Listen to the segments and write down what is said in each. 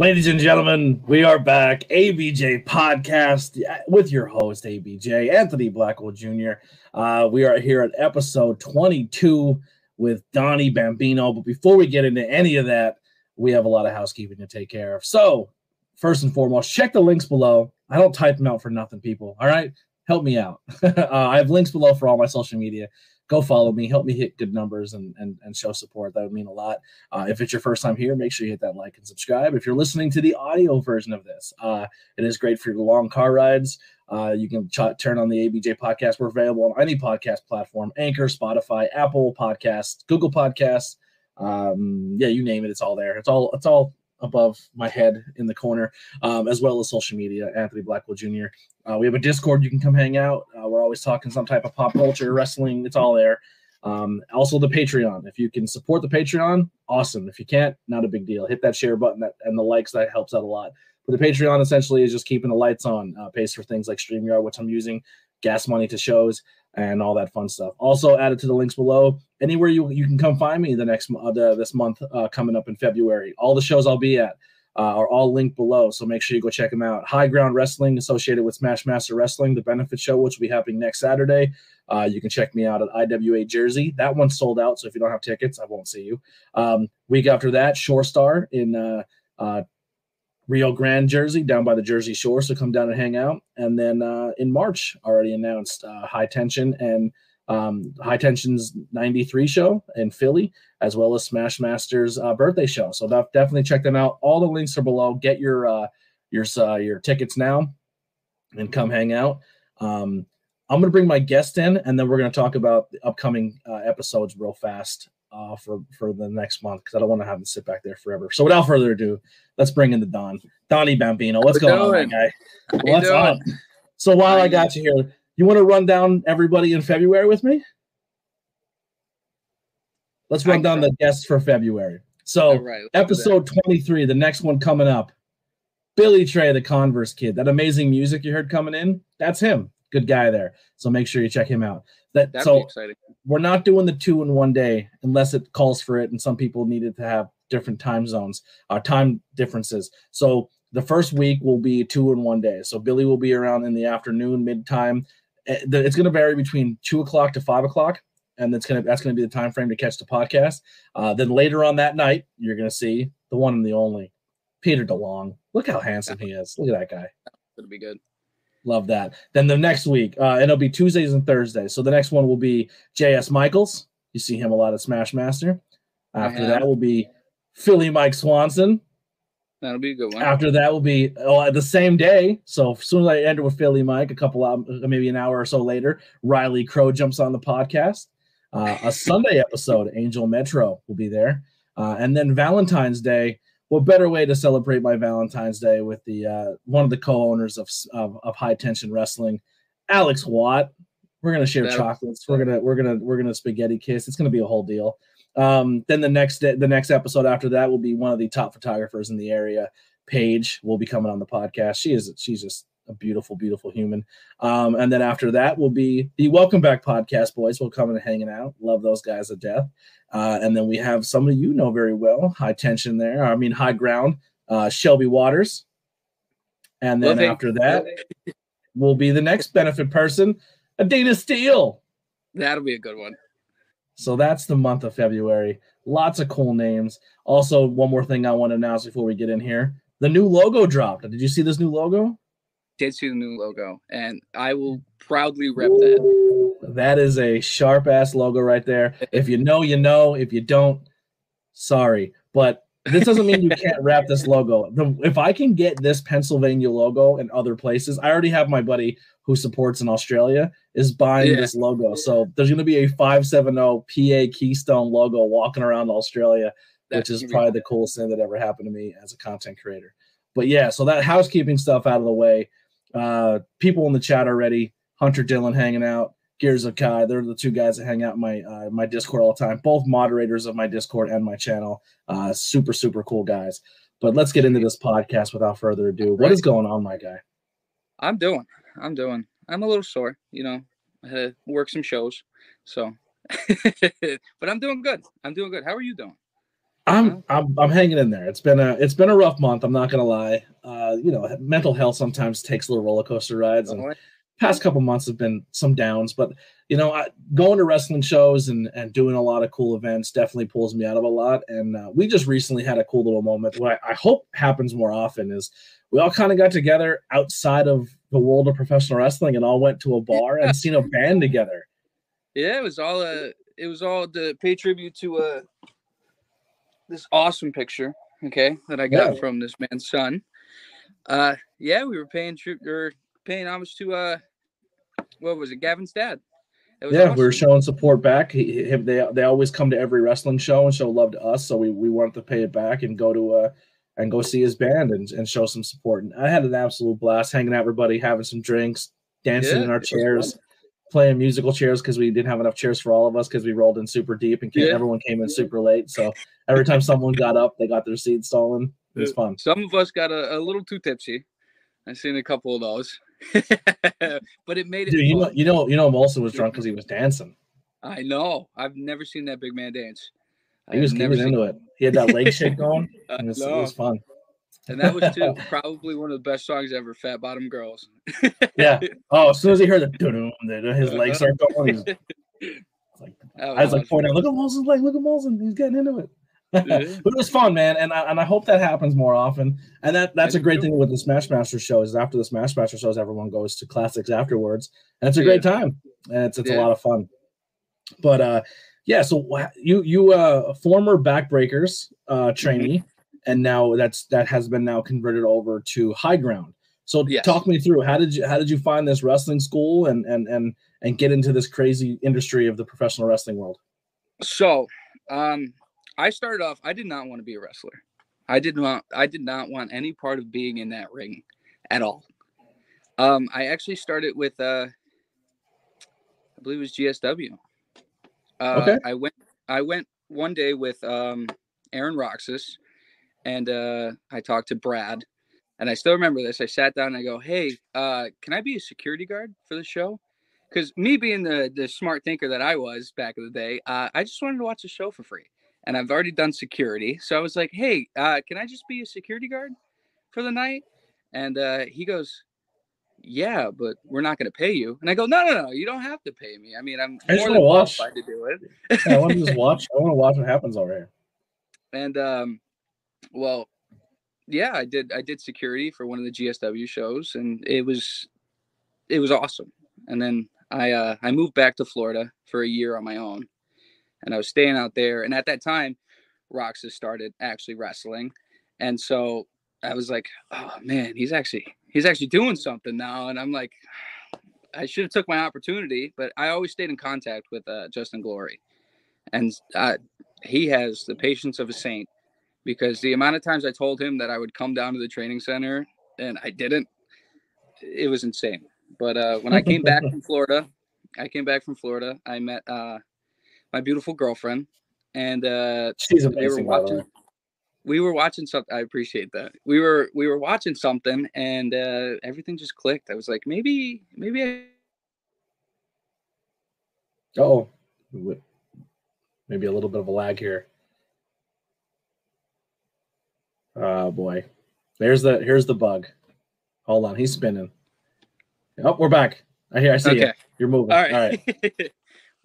Ladies and gentlemen, we are back. ABJ Podcast with your host, ABJ, Anthony Blackwell Jr. We are here at episode 22 with Donny, Bambino. But before we get into any of that, we have a lot of housekeeping to take care of. So, first and foremost, check the links below. I don't type them out for nothing, people. All right? Help me out. I have links below for all my social media. Go follow me. Help me hit good numbers and show support. That would mean a lot. If it's your first time here, make sure you hit that like and subscribe. If you're listening to the audio version of this, it is great for your long car rides. You can turn on the ABJ Podcast. We're available on any podcast platform: Anchor, Spotify, Apple Podcasts, Google Podcasts. You name it. It's all there. It's all above my head in the corner, as well as social media, Anthony Blackwell Jr. We have a Discord. You can come hang out. We're always talking some type of pop culture, wrestling. It's all there. Also, the Patreon. If you can support the Patreon, awesome. If you can't, not a big deal. Hit that share button and the likes. That helps out a lot. But the Patreon essentially is just keeping the lights on. Pays for things like StreamYard, which I'm using, gas money to shows, and all that fun stuff. Also added to the links below. Anywhere you can come find me this month coming up in February. All the shows I'll be at are all linked below, so make sure you go check them out. High Ground Wrestling, associated with Smash Master Wrestling, the benefit show, which will be happening next Saturday. You can check me out at IWA Jersey. That one's sold out, so if you don't have tickets, I won't see you. Week after that, Shore Star in Rio Grande, Jersey, down by the Jersey Shore, so come down and hang out. And then in March, already announced High Tension and High Tension's 93 show in Philly, as well as Smash Master's birthday show. So definitely check them out. All the links are below. Get your tickets now and come hang out. I'm going to bring my guest in, and then we're going to talk about the upcoming episodes real fast for the next month, because I don't want to have them sit back there forever. So without further ado, let's bring in the Donny Bambino. What's going on, my guy? What's up? So while I got you here, you want to run down everybody in February with me? Let's run down the guests for February. So right, episode 23, the next one coming up, Billy Trey, the Converse kid. That amazing music you heard coming in, that's him. Good guy there. So make sure you check him out. That'd be exciting. We're not doing the 2 in 1 day unless it calls for it, and some people needed to have different time zones, time differences. So the first week will be 2 in 1 day. So Billy will be around in the afternoon, mid-time. It's going to vary between 2 o'clock to 5 o'clock, and that's going to be the time frame to catch the podcast. Then later on that night, you're going to see the one and the only Peter DeLong. Look how handsome he is. Look at that guy. It'll be good. Love that. Then the next week, it'll be Tuesdays and Thursdays. So the next one will be J.S. Michaels. You see him a lot at Smash Master. After that will be Philly Mike Swanson. That'll be a good one. After that will be the same day. So as soon as I enter with Philly Mike, maybe an hour or so later, Riley Crow jumps on the podcast. A Sunday episode, Angel Metro will be there. And then Valentine's Day. What better way to celebrate my Valentine's Day with the one of the co-owners of High Tension Wrestling, Alex Watt. We're gonna share chocolates. We're gonna spaghetti kiss. It's gonna be a whole deal. Then the next episode after that will be one of the top photographers in the area. Paige will be coming on the podcast. She's just a beautiful, beautiful human. And then after that will be the Welcome Back Podcast boys. Will come and hanging out. Love those guys to death. And then we have somebody you know very well, High Tension there. High Ground, Shelby Waters. And then after that will be the next benefit person, Adina STEELE. That'll be a good one. So that's the month of February. Lots of cool names. Also, one more thing I want to announce before we get in here. The new logo dropped. Did you see this new logo? Did see the new logo, and I will proudly rep that. That is a sharp-ass logo right there. If you know, you know. If you don't, sorry. But this doesn't mean you can't rep this logo. If I can get this Pennsylvania logo in other places, I already have my buddy who supports in Australia is buying this logo. So there's going to be a 570 PA Keystone logo walking around Australia, which is probably the coolest thing that ever happened to me as a content creator. But yeah, so that housekeeping stuff out of the way. People in the chat already. Hunter Dillon hanging out. Gears of Kai. They're the two guys that hang out in my Discord all the time. Both moderators of my Discord and my channel. Super, super cool guys. But let's get into this podcast without further ado. What is going on, my guy? I'm doing. I'm a little sore, I had to work some shows, so. But I'm doing good. How are you doing? I'm hanging in there. It's been a rough month. I'm not gonna lie. Mental health sometimes takes little roller coaster rides, and past couple months have been some downs. But going to wrestling shows and doing a lot of cool events definitely pulls me out of a lot. And we just recently had a cool little moment. What I hope happens more often is we all kind of got together outside of the world of professional wrestling and all went to a bar and seen a band together. Yeah, it was all to pay tribute to this awesome picture, okay, that I got from this man's son. We were paying homage to what was it, Gavin's dad. Awesome. We were showing support back. They always come to every wrestling show and show love to us, so we wanted to pay it back and go see his band and show some support. And I had an absolute blast hanging out with everybody, having some drinks, dancing in our chairs, playing musical chairs because we didn't have enough chairs for all of us because we rolled in super deep and everyone came in super late. So every time someone got up, they got their seats stolen. It was fun. Some of us got a little too tipsy. I've seen a couple of those. But it made it fun. You know Molson was drunk because he was dancing. I know. I've never seen that big man dance. He was into it. He had that leg shake going. And it was fun. And that was probably one of the best songs ever, Fat Bottom Girls. Yeah. Oh, as soon as he heard the his legs start going, I was like pointing out, look at Molson's leg, look at Molson. He's getting into it. But it was fun, man, and I hope that happens more often. And that's a great thing with the Smashmaster show is after the Smashmaster shows, everyone goes to classics afterwards, and it's a great time, and it's a lot of fun. But so you former Backbreakers trainee, and now that has been now converted over to High Ground. So talk me through how did you find this wrestling school and get into this crazy industry of the professional wrestling world? So, I started off, I did not want to be a wrestler. I did not want any part of being in that ring at all. I actually started with, I believe it was GSW. Okay. I went one day with Aaron Roxas, and I talked to Brad, and I still remember this. I sat down and I go, hey, can I be a security guard for the show? Because me being the smart thinker that I was back in the day, I just wanted to watch the show for free. And I've already done security. So I was like, hey, can I just be a security guard for the night? And he goes, yeah, but we're not going to pay you. And I go, no, you don't have to pay me. I mean, I'm more than qualified to do it. I want to just watch. I want to watch what happens over here. And, I did security for one of the GSW shows, and it was awesome. And then I moved back to Florida for a year on my own. And I was staying out there. And at that time, Roxas started actually wrestling. And so I was like, oh man, he's actually doing something now. And I'm like, I should have took my opportunity, but I always stayed in contact with Justin Glory. And he has the patience of a saint, because the amount of times I told him that I would come down to the training center and I didn't, it was insane. But when I came back from Florida, I met my beautiful girlfriend, and she's amazing. We were watching something. I appreciate that. We were watching something, and everything just clicked. I was like, maybe. Oh, maybe a little bit of a lag here. Oh boy, here's the bug. Hold on, he's spinning. Oh, we're back. I see you. You're moving. All right.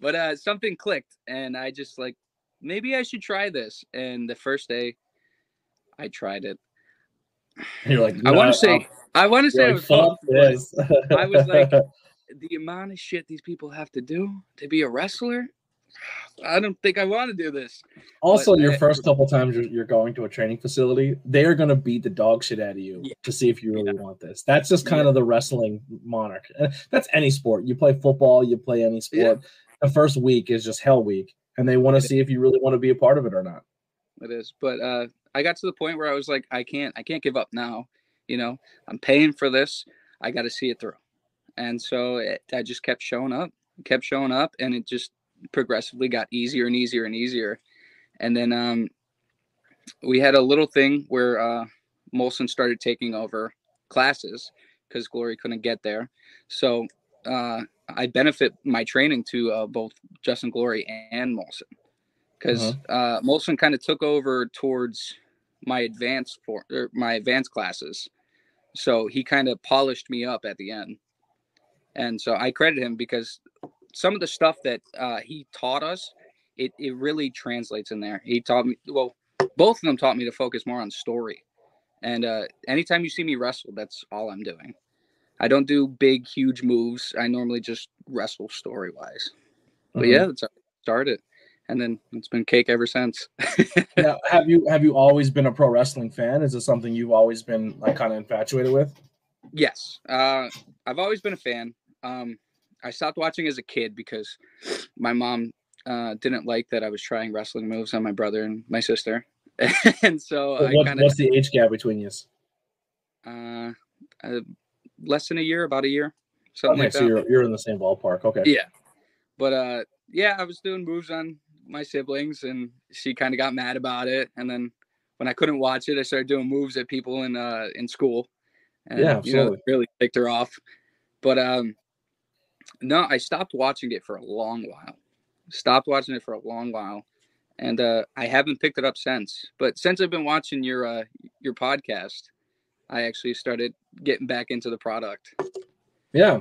But something clicked, and I just like, maybe I should try this. And the first day I tried it, you're like, I want to say I was pumped. I was like, the amount of shit these people have to do to be a wrestler, I don't think I want to do this. Also, your first couple times you're going to a training facility, they are going to beat the dog shit out of you to see if you really want this. That's just kind of the wrestling monarch. That's any sport. You play football, you play any sport. Yeah. The first week is just hell week, and they want to see if you really want to be a part of it or not. It is, but I got to the point where I was like, I can't give up now. I'm paying for this. I got to see it through. And so I just kept showing up, and it just progressively got easier and easier and easier. And then we had a little thing where Molson started taking over classes because Glory couldn't get there. So I benefit my training to both Justin Glory and Molson. because Molson kind of took over towards my advanced classes. So he kind of polished me up at the end. And so I credit him because some of the stuff that he taught us, it really translates in there. He taught me, well, both of them taught me to focus more on story. And anytime you see me wrestle, that's all I'm doing. I don't do big, huge moves. I normally just wrestle story-wise. But yeah, that's how I started. And then it's been cake ever since. Now, have you always been a pro wrestling fan? Is it something you've always been like kind of infatuated with? Yes. I've always been a fan. I stopped watching as a kid because my mom didn't like that I was trying wrestling moves on my brother and my sister. And so what's the age gap between you? Less than a year, about a year. Something like that. So you're in the same ballpark. Okay. Yeah. But yeah, I was doing moves on my siblings and she kind of got mad about it. And then when I couldn't watch it, I started doing moves at people in school. And, yeah, absolutely. Really ticked her off. But no, I stopped watching it for a long while. And I haven't picked it up since. But since I've been watching your podcast, I actually started getting back into the product. Yeah.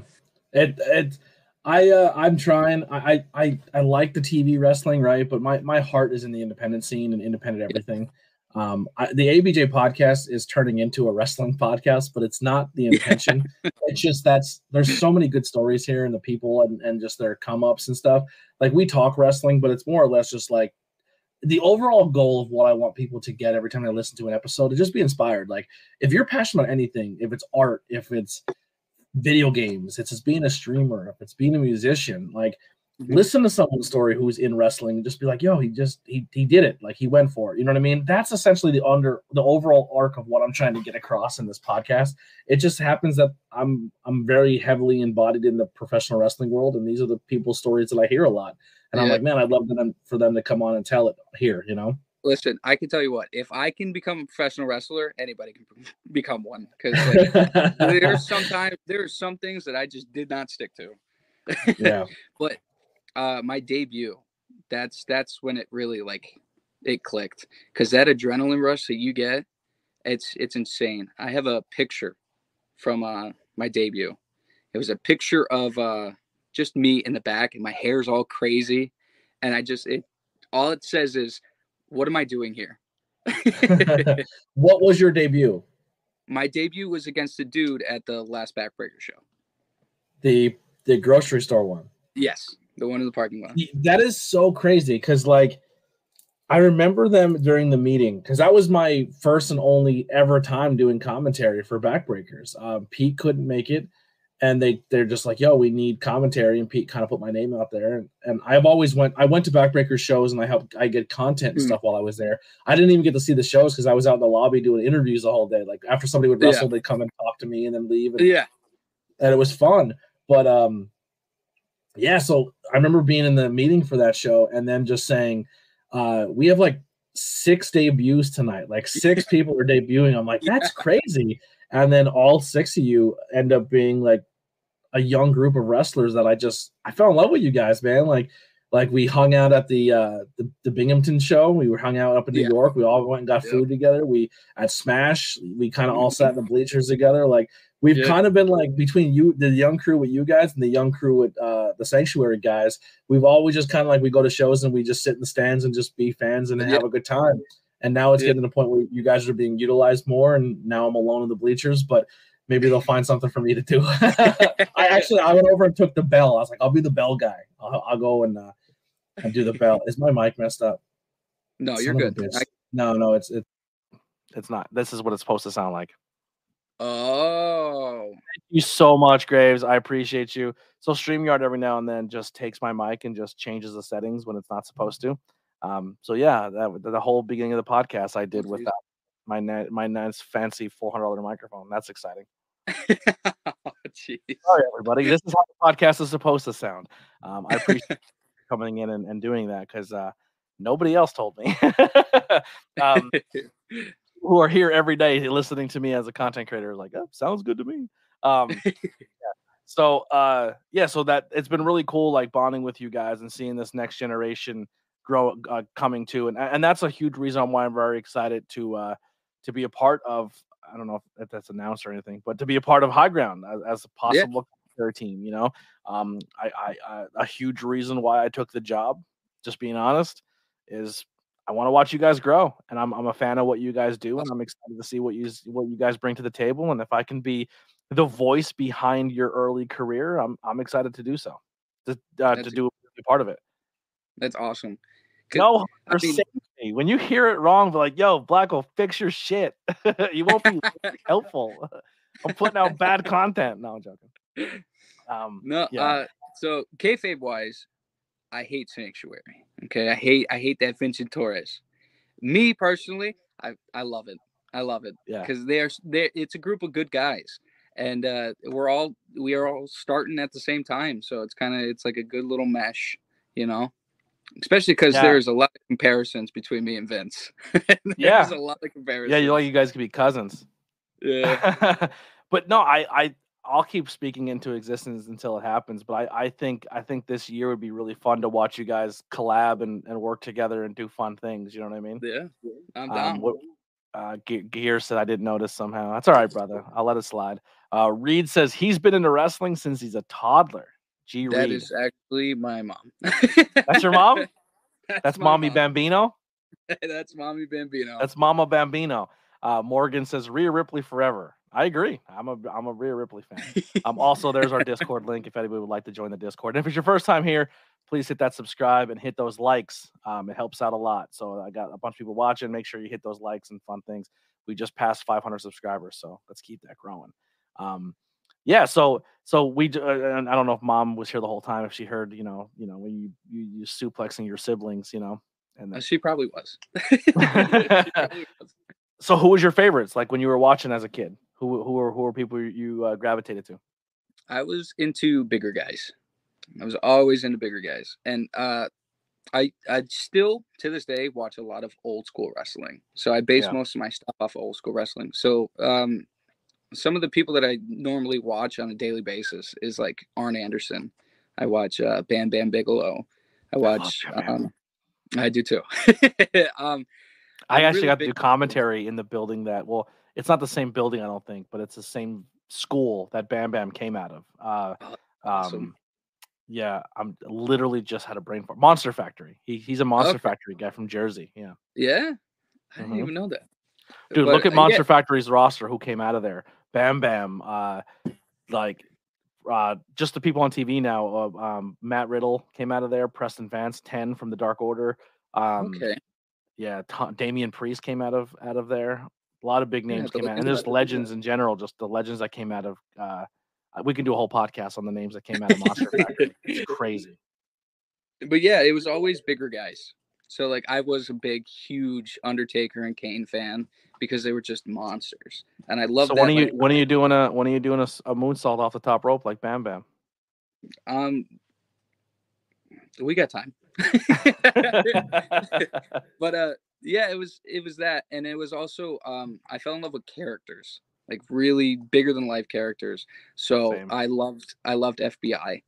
I'm trying. I like the TV wrestling, right? But my heart is in the independent scene and independent everything. The ABJ podcast is turning into a wrestling podcast, but it's not the intention. It's just there's so many good stories here and the people and just their come ups and stuff. Like we talk wrestling, but it's more or less just like the overall goal of what I want people to get every time I listen to an episode to just be inspired. Like if you're passionate about anything, if it's art, if it's video games, it's just being a streamer, if it's being a musician, like listen to someone's story who's in wrestling and just be like, yo, he did it. Like he went for it. You know what I mean? That's essentially the overall arc of what I'm trying to get across in this podcast. It just happens that I'm very heavily embodied in the professional wrestling world. And these are the people's stories that I hear a lot. And I'm like, man, I'd love for them to come on and tell it here, you know? Listen, I can tell you what, if I can become a professional wrestler, anybody can become one. Because like, there are some things that I just did not stick to. Yeah. But my debut, that's when it really it clicked. Because that adrenaline rush that you get, it's insane. I have a picture from my debut. It was a picture of just me in the back, and my hair's all crazy, and all it says is, what am I doing here? What was your debut? My debut was against a dude at the last Backbreaker show. The grocery store one. Yes, the one in the parking lot. That is so crazy because, like, I remember them during the meeting because that was my first and only ever time doing commentary for Backbreakers. Pete couldn't make it, and they're just like, yo, we need commentary, and Pete kind of put my name out there. And I went to Backbreakers shows, and I get content and stuff while I was there. I didn't even get to see the shows because I was out in the lobby doing interviews the whole day. Like after somebody would wrestle, they'd come and talk to me and then leave. And it was fun. But so I remember being in the meeting for that show and then just saying, we have like 6 debuts tonight. Like 6 people are debuting. I'm like, that's crazy. And then all 6 of you end up being like a young group of wrestlers that I fell in love with you guys, man. Like we hung out at the Binghamton show. We were hung out up in New York. We all went and got food together. We at Smash, we kind of all sat in the bleachers together. Like we've kind of been like between you, the young crew with you guys and the young crew with the Sanctuary guys. We've always just kind of like we go to shows and we just sit in the stands and just be fans and have a good time. And now it's getting to the point where you guys are being utilized more, and now I'm alone in the bleachers, but maybe they'll find something for me to do. I went over and took the bell. I was like, I'll be the bell guy. I'll go and do the bell. Is my mic messed up? No, you're good. No, it's not. This is what it's supposed to sound like. Oh. Thank you so much, Graves. I appreciate you. So StreamYard every now and then just takes my mic and just changes the settings when it's not supposed to. So yeah, the whole beginning of the podcast I did with my nice fancy $400 microphone. That's exciting. Oh, geez. Sorry, everybody. This is how the podcast is supposed to sound. I appreciate coming in and doing that because nobody else told me. Who are here every day listening to me as a content creator, like, oh, sounds good to me. So that it's been really cool, like bonding with you guys and seeing this next generation coming to, and that's a huge reason why I'm very excited to be a part of. I don't know if that's announced or anything, but to be a part of High Ground as a possible team, a huge reason why I took the job, just being honest, is I want to watch you guys grow, and I'm a fan of what you guys do, and I'm excited to see what you guys bring to the table, and if I can be the voice behind your early career, I'm excited to do so, to be part of it. That's awesome. No, when you hear it wrong, be like, "Yo, Blackwell, fix your shit." You won't be helpful. I'm putting out bad content. No, I'm joking. So kayfabe wise, I hate Sanctuary. Okay, I hate that Vincent Torres. Me personally, I love it. I love it because it's a group of good guys, and we are all starting at the same time. So it's like a good little mesh, Especially because there's a lot of comparisons between me and Vince. There's a lot of comparisons. Yeah, you guys could be cousins. Yeah. But no, I'll keep speaking into existence until it happens. But I think this year would be really fun to watch you guys collab and work together and do fun things. You know what I mean? Yeah, I'm down. Gear said I didn't notice somehow. That's all right, brother. I'll let it slide. Reed says he's been into wrestling since he's a toddler. That is actually my mom. That's your mom? That's Mommy Bambino? That's Mommy Bambino. That's Mama Bambino. Morgan says Rhea Ripley forever. I agree. I'm a Rhea Ripley fan. Also, there's our Discord link if anybody would like to join the Discord. And if it's your first time here, please hit that subscribe and hit those likes. It helps out a lot. So I got a bunch of people watching. Make sure you hit those likes and fun things. We just passed 500 subscribers, so let's keep that growing. So we and I don't know if Mom was here the whole time, if she heard, when you suplexing your siblings, and then... She probably was. So who was your favorites? Like when you were watching as a kid, who were people you gravitated to? I was into bigger guys. I was always into bigger guys. And, I still to this day watch a lot of old school wrestling. So I base most of my stuff off of old school wrestling. So, some of the people that I normally watch on a daily basis is like Arn Anderson. I watch Bam Bam Bigelow. I watch. I do too. I actually got to do commentary in the building it's not the same building, I don't think, but it's the same school that Bam Bam came out of. Awesome. Yeah, I'm literally just had a brain fart. Monster Factory. He's a Monster Factory guy from Jersey. Yeah. Yeah, I didn't even know that. Dude, look at Monster Factory's roster. Who came out of there? Bam Bam. Just the people on TV now. Matt Riddle came out of there. Preston Vance, 10 from the Dark Order. Yeah, Damian Priest came out of there. A lot of big names came out, and there's legends in general. Just the legends that came out of. We can do a whole podcast on the names that came out of Monster Factory. It's crazy. But yeah, it was always bigger guys. So like I was a big, huge Undertaker and Kane fan because they were just monsters, and I love. So when are you doing a moonsault off the top rope like Bam Bam? We got time. But it was that, and it was also I fell in love with characters, like really bigger than life characters. So same. I loved FBI.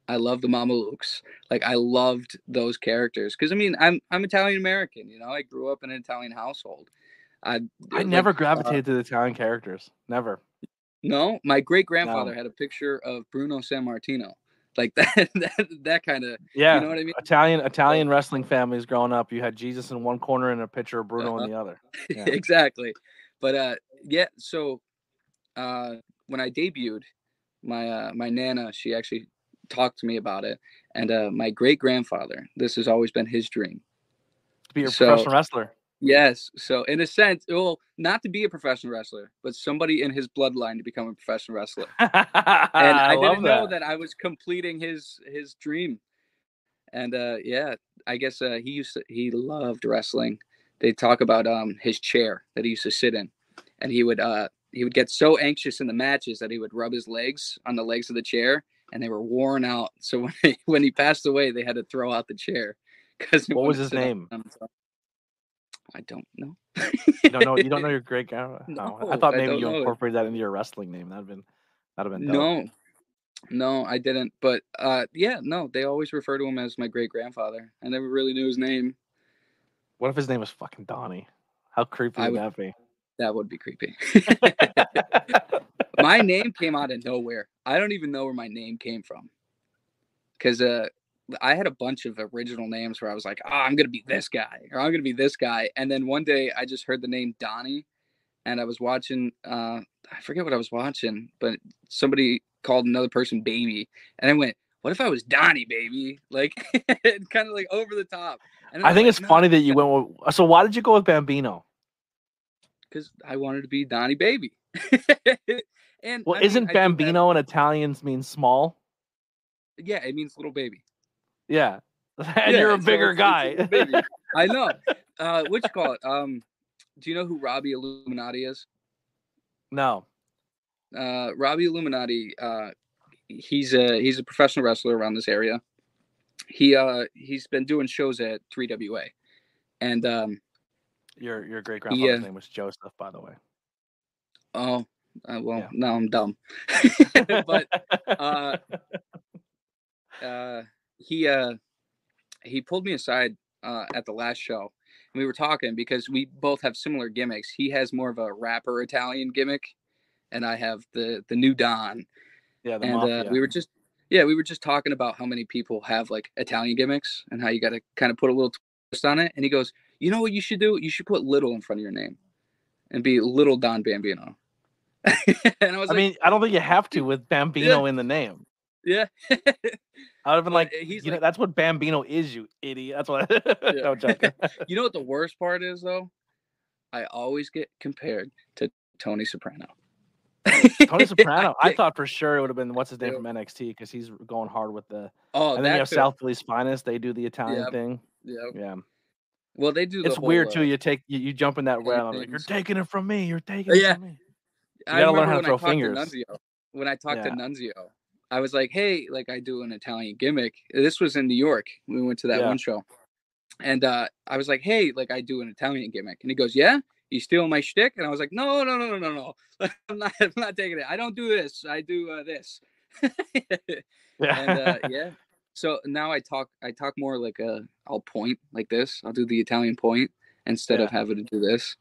I loved the Mamalukes. Like I loved those characters because I mean I'm Italian American. I grew up in an Italian household. I never gravitated to the Italian characters. Never. No, my great grandfather had a picture of Bruno Sammartino. Like that kind of, yeah. You know what I mean? Italian wrestling families growing up. You had Jesus in one corner and a picture of Bruno in the other. Yeah. Exactly. But so when I debuted, my Nana, she actually talked to me about it, and my great grandfather, this has always been his dream to be a professional wrestler. Yes. So in a sense, well, not to be a professional wrestler, but somebody in his bloodline to become a professional wrestler. And I didn't know that I was completing his dream. And I guess he loved wrestling. They talk about his chair that he used to sit in, and he would get so anxious in the matches that he would rub his legs on the legs of the chair, and they were worn out. So when he passed away, they had to throw out the chair because what was his name? I don't know. You don't know your great grandma? No, I thought maybe you incorporated that into your wrestling name. That'd have been dope. No. No, I didn't. But yeah, no, they always refer to him as my great grandfather. I never really knew his name. What if his name was fucking Donny? How creepy would that be? That would be creepy. My name came out of nowhere. I don't even know where my name came from. Because I had a bunch of original names where I was like, I'm going to be this guy, or I'm going to be this guy. And then one day I just heard the name Donny, and I was watching, I forget what I was watching, but somebody called another person baby. And I went, what if I was Donny, baby? Like, kind of like over the top. And I think it's funny that you went with, so why did you go with Bambino? Because I wanted to be Donny, baby. And well, isn't Bambino in Italians mean small? Yeah, it means little baby. Yeah. And you're a bigger guy. I know. What you call it? Do you know who Robbie Illuminati is? No. Robbie Illuminati, he's a professional wrestler around this area. He's been doing shows at 3WA. And your great grandfather's name was Joseph, by the way. Oh, well, yeah. Now I'm dumb. But he pulled me aside at the last show, and we were talking because we both have similar gimmicks. He has more of a rapper Italian gimmick, and I have the new Don. Yeah, and mafia. we were just talking about how many people have like Italian gimmicks and how you got to kind of put a little twist on it. And he goes, you know what you should do? You should put little in front of your name and be Little Don Bambino. And I mean, I don't think you have to with Bambino in the name. Yeah. I would have been like, know, that's what Bambino is, you idiot. That's what no, joking. You know what the worst part is, though? I always get compared to Tony Soprano. Tony Soprano? I thought for sure it would have been, what's his name from NXT, because he's going hard with the... Oh, and then you have South Philly's Finest. They do the Italian thing. Yeah. Well, they do It's weird, too. You jump in that realm. Like, you're taking it from me. You're taking it from me. You got to learn how to throw fingers. When I talked to Nunzio, I was like, hey, like I do an Italian gimmick. This was in New York. We went to that one show. And I was like, hey, like I do an Italian gimmick. And he goes, yeah? You stealing my shtick? And I was like, no. I'm not taking it. I don't do this. I do this. And so now I talk more like I'll point like this. I'll do the Italian point instead of having to do this.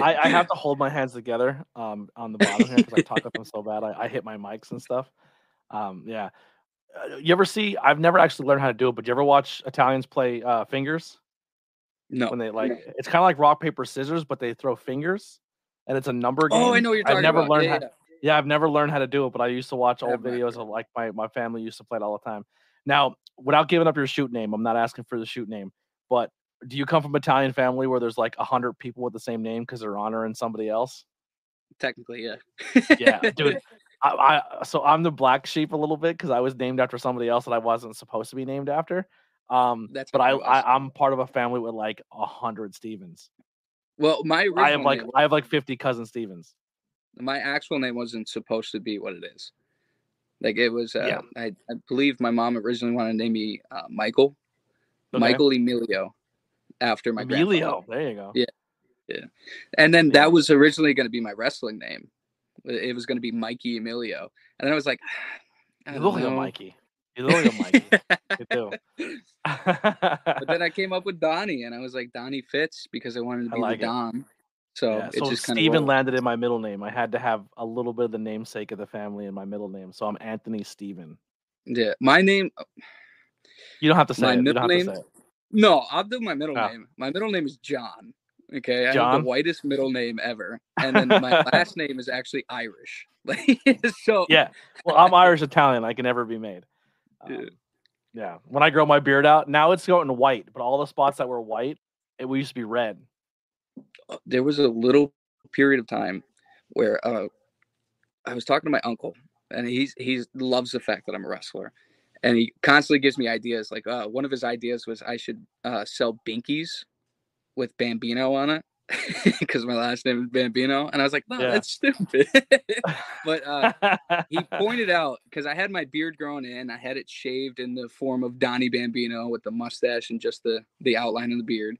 I have to hold my hands together on the bottom here because I talk with them so bad. I hit my mics and stuff. You ever see? I've never actually learned how to do it, but you ever watch Italians play fingers? No. When they it's kind of like rock paper scissors, but they throw fingers, and it's a number game. Oh, I know what you're talking about. I've never learned how to do it, but I used to watch old videos of like my family used to play it all the time. Now, without giving up your shoot name, I'm not asking for the shoot name, but do you come from an Italian family where there's like 100 people with the same name because they're honoring somebody else? Technically, yeah. Yeah, dude. So I'm the black sheep a little bit because I was named after somebody else that I wasn't supposed to be named after. But I'm part of a family with like 100 Stevens. Well, I have like 50 cousin Stevens. My actual name wasn't supposed to be what it is. Like it was. I believe my mom originally wanted to name me Michael. Okay. Michael Emilio, after my grandfather. There you go. Yeah. And then that was originally going to be my wrestling name. It was going to be Mikey Emilio, and then I was like, You look like a Mikey. You do. But then I came up with Donny, and I was like, Donny fits because I wanted to be the Don. So it just Steven landed in my middle name. I had to have a little bit of the namesake of the family in my middle name, so I'm Anthony Steven. Yeah, my name. You don't have to say it. Middle name. No, I'll do my middle name. My middle name is John. Okay, I have the whitest middle name ever, and then my last name is actually Irish. So yeah, well, I'm Irish Italian. I can never be made. Yeah, when I grow my beard out, now it's going white, but all the spots that were white, we used to be red. There was a little period of time where I was talking to my uncle, and he loves the fact that I'm a wrestler, and he constantly gives me ideas. Like one of his ideas was I should sell binkies with Bambino on it because my last name is Bambino, and I was like, no, that's stupid. But he pointed out, because I had my beard growing in, I had it shaved in the form of Donny Bambino with the mustache and just the outline of the beard,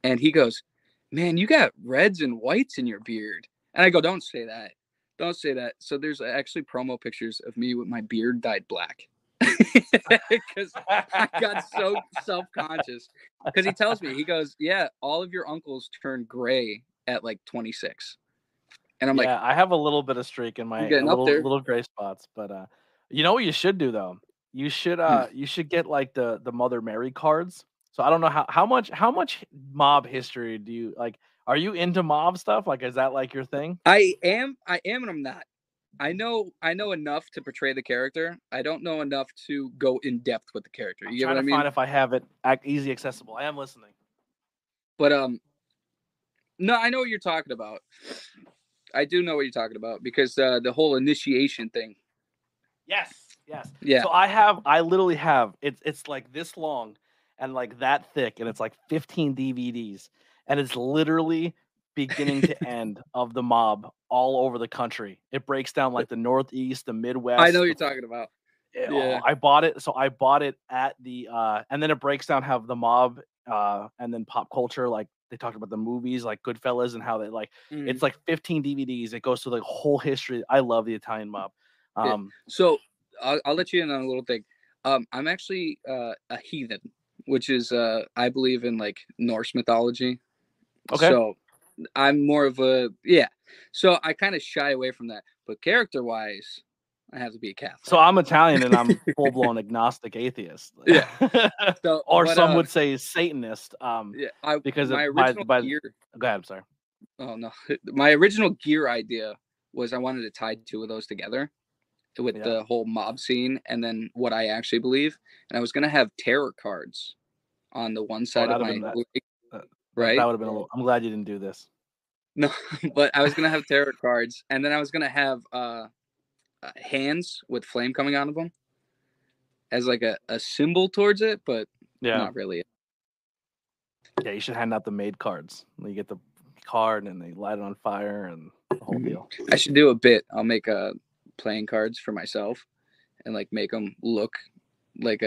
and he goes, man, you got reds and whites in your beard. And I go, don't say that. Don't say that. So there's actually promo pictures of me with my beard dyed black. Because I got so self-conscious. Because he tells me, he goes, yeah, all of your uncles turn gray at like 26. And I'm like, I have a little bit of streak in my little gray spots. But you know what you should do though? You should get like the Mother Mary cards. So I don't know how much mob history do you like? Are you into mob stuff? Like, is that like your thing? I am, and I'm not. I know enough to portray the character. I don't know enough to go in depth with the character. You get what I mean? Find if I have it easy accessible. I am listening. But no, I know what you're talking about. I do know what you're talking about because the whole initiation thing. Yes. Yeah. So I literally have it's like this long and like that thick, and it's like 15 DVDs, and it's literally beginning to end of the mob all over the country. It breaks down like the Northeast, the Midwest. I know what you're talking about. Yeah. I bought it. So I bought it at the and then it breaks down how the mob and then pop culture, like they talked about the movies like Goodfellas and how they like it's like 15 DVDs. It goes through the whole history. I love the Italian mob. So I'll let you in on a little thing. I'm actually a heathen, which is I believe in like Norse mythology. Okay. So I'm more of a So I kind of shy away from that. But character wise, I have to be a Catholic. So I'm Italian and I'm full blown agnostic atheist. Yeah. Some would say Satanist. Because my original gear. Go ahead. I'm sorry. Oh no, my original gear idea was I wanted to tie two of those together with the whole mob scene and then what I actually believe, and I was gonna have tarot cards on the one side of my right. That would have been a little. I'm glad you didn't do this. No, but I was gonna have tarot cards, and then I was gonna have hands with flame coming out of them as like a symbol towards it, but not really. Yeah, you should hand out the made cards. You get the card and they light it on fire and the whole deal. I should do a bit. I'll make playing cards for myself and like make them look like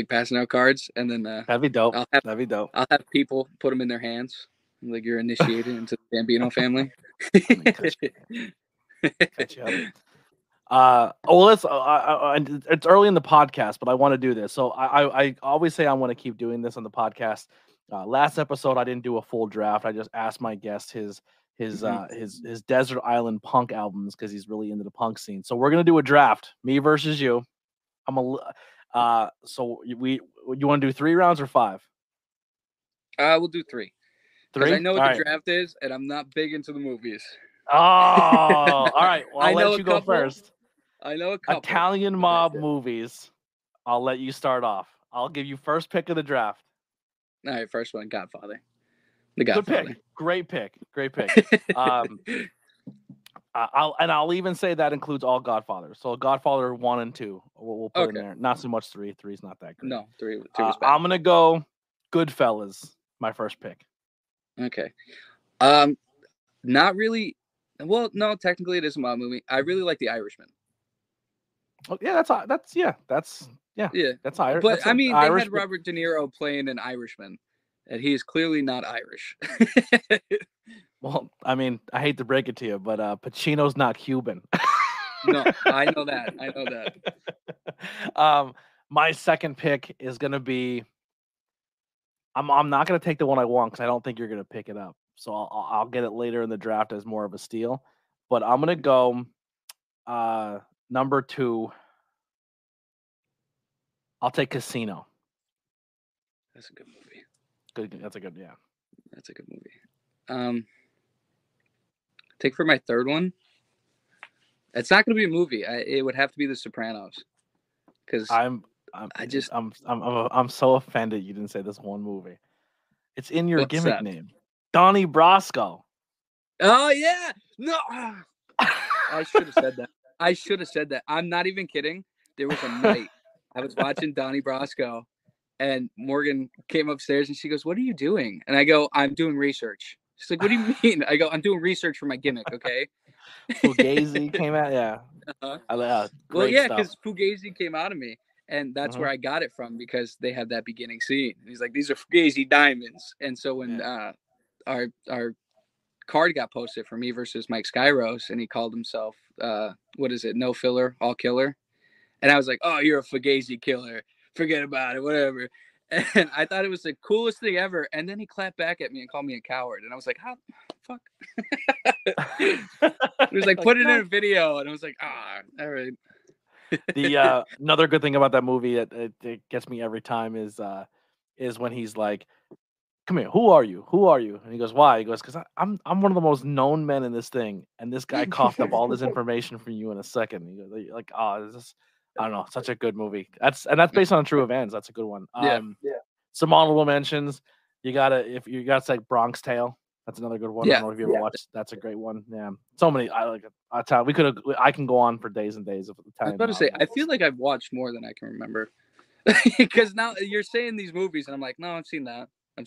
passing out cards, and then that'd be dope. That'd be dope. I'll have people put them in their hands, like you're initiated into the Bambino family. It's early in the podcast, but I want to do this. So I always say I want to keep doing this on the podcast. Last episode, I didn't do a full draft. I just asked my guest his desert island punk albums because he's really into the punk scene. So we're gonna do a draft, me versus you. So you want to do 3 rounds or 5? We'll do 3. 3. I know what the draft is, and I'm not big into the movies. Oh, all right. Well, I'll let you go first. I know a couple. Italian mob movies. I'll let you start off. I'll give you first pick of the draft. All right, first one, Godfather. The Godfather. Good pick. Great pick. I'll even say that includes all Godfathers. So Godfather 1 and 2, we'll put in there. Not so much 3. 3's not that great. No, 3 was bad. I'm gonna go Goodfellas. My first pick. Okay. Not really. Well, no, technically it is a mob movie. I really like The Irishman. Oh yeah, that's Irish. But I mean, they had Robert De Niro playing an Irishman, and he is clearly not Irish. Well, I mean, I hate to break it to you, but Pacino's not Cuban. No, I know that. My second pick is gonna be. I'm not gonna take the one I want because I don't think you're gonna pick it up. So I'll get it later in the draft as more of a steal. But I'm gonna go number 2. I'll take Casino. That's a good movie. That's a good movie. Take for my third one. It's not going to be a movie. It would have to be The Sopranos. Because I'm so offended you didn't say this one movie. It's in your gimmick name, Donny Brasco. Oh yeah, no. I should have said that. I'm not even kidding. There was a night I was watching Donny Brasco, and Morgan came upstairs and she goes, "What are you doing?" And I go, "I'm doing research." She's like, "What do you mean?" I go, "I'm doing research for my gimmick." Okay. Fugazi came out, yeah. Well, yeah, because Fugazi came out of me, and that's where I got it from because they have that beginning scene. And he's like, "These are Fugazi diamonds," and so when our card got posted for me versus Mike Skyros, and he called himself, what is it? No filler, all killer. And I was like, oh, you're a Fugazi killer. Forget about it, whatever. And I thought it was the coolest thing ever. And then he clapped back at me and called me a coward. And I was like, how? Fuck. He was like, put it in a video. And I was like, all right. The another good thing about that movie that it gets me every time is when he's like, come here, who are you? And he goes, why? He goes, because I'm one of the most known men in this thing. And this guy coughed up all this information from you in a second. He goes, like, this is, I don't know, such a good movie. That's based on true events. That's a good one. Yeah. Some honorable mentions. You gotta say Bronx Tale. That's another good one. Yeah. I don't know if you ever watched. That's a great one. Yeah. So many. I like it. I can go on for days and days of I was Italian. about to say, I feel like I've watched more than I can remember. Because now you're saying these movies, and I'm like, no, I've seen that. I've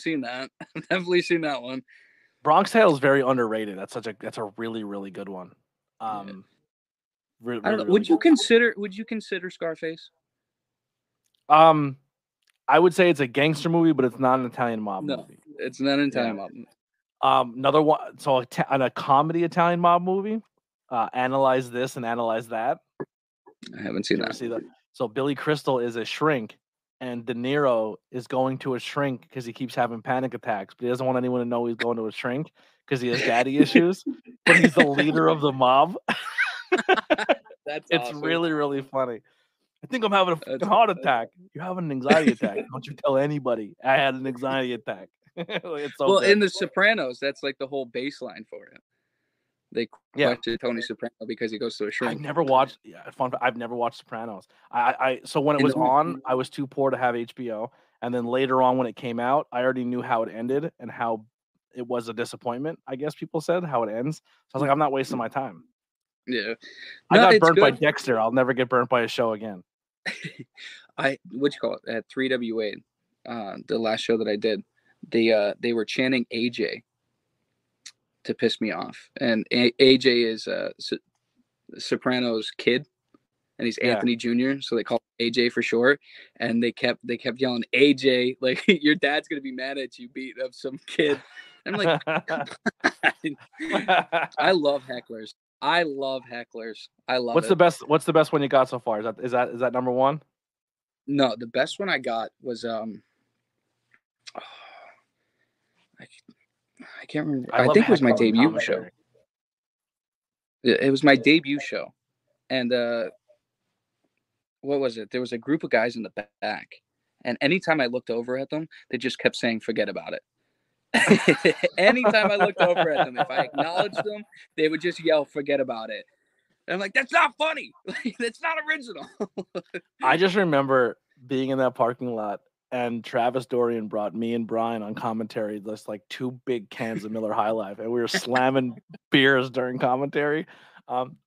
definitely seen that one. Bronx Tale is very underrated. That's a really, really good one. I don't know. Would you consider Scarface? I would say it's a gangster movie, but it's not an Italian mob movie. It's not an Italian mob movie. Another one. So on a comedy Italian mob movie, Analyze This and Analyze That. I haven't seen that. See that. So Billy Crystal is a shrink, and De Niro is going to a shrink because he keeps having panic attacks, but he doesn't want anyone to know he's going to a shrink because he has daddy issues. But he's the leader of the mob. It's awesome. Really, really funny. I think I'm having a heart attack. You're having an anxiety attack. Don't you tell anybody I had an anxiety attack. It's so good. In The Sopranos, that's like the whole baseline for it. They question Tony Soprano because he goes to a shrink. I've never watched. I've never watched Sopranos. So when it was on, I was too poor to have HBO, and then later on when it came out, I already knew how it ended and how it was a disappointment. I guess people said how it ends. So I was like, I'm not wasting my time. Yeah, I got burnt by Dexter. I'll never get burnt by a show again. What you call it at 3WA, the last show that I did, they were chanting AJ to piss me off, and AJ is Soprano's kid, and he's Anthony Jr., so they call him AJ for short, and they kept yelling AJ, like, your dad's gonna be mad at you beating up some kid. And I'm like, I love hecklers. I love What's the best one you got so far? Is that number one? No, the best one I got was I can't remember. I think it was my debut show. It was my debut show. And what was it? There was a group of guys in the back, and anytime I looked over at them, they just kept saying, forget about it. Anytime I looked over at them, if I acknowledged them, they would just yell, forget about it. And I'm like, that's not funny. That's not original. I just remember being in that parking lot, and Travis Dorian brought me and Brian on commentary, just like 2 big cans of Miller High Life, and we were slamming beers during commentary.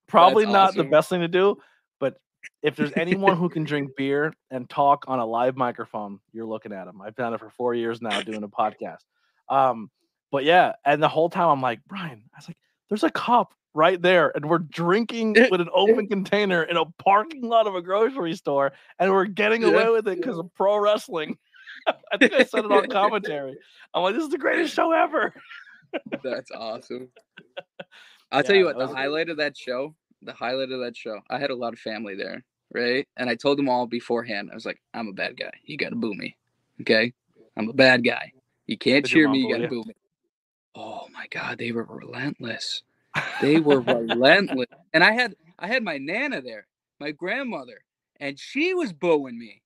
Probably That's not awesome. the best thing to do, but if there's anyone who can drink beer and talk on a live microphone, you're looking at him. I've done it for 4 years now doing a podcast. But yeah, and the whole time I'm like, Brian, I was like, there's a cup right there, and we're drinking with an open container in a parking lot of a grocery store, and we're getting away with it because of pro wrestling. I think I said it on commentary. I'm like, this is the greatest show ever. That's awesome. I'll tell you what, the highlight of that show, I had a lot of family there, right? And I told them all beforehand, I was like, I'm a bad guy. You got to boo me, okay? I'm a bad guy. You can't cheer me. You got to boo me. Oh, my God. They were relentless. They were relentless. And I had my Nana there, my grandmother, and she was booing me.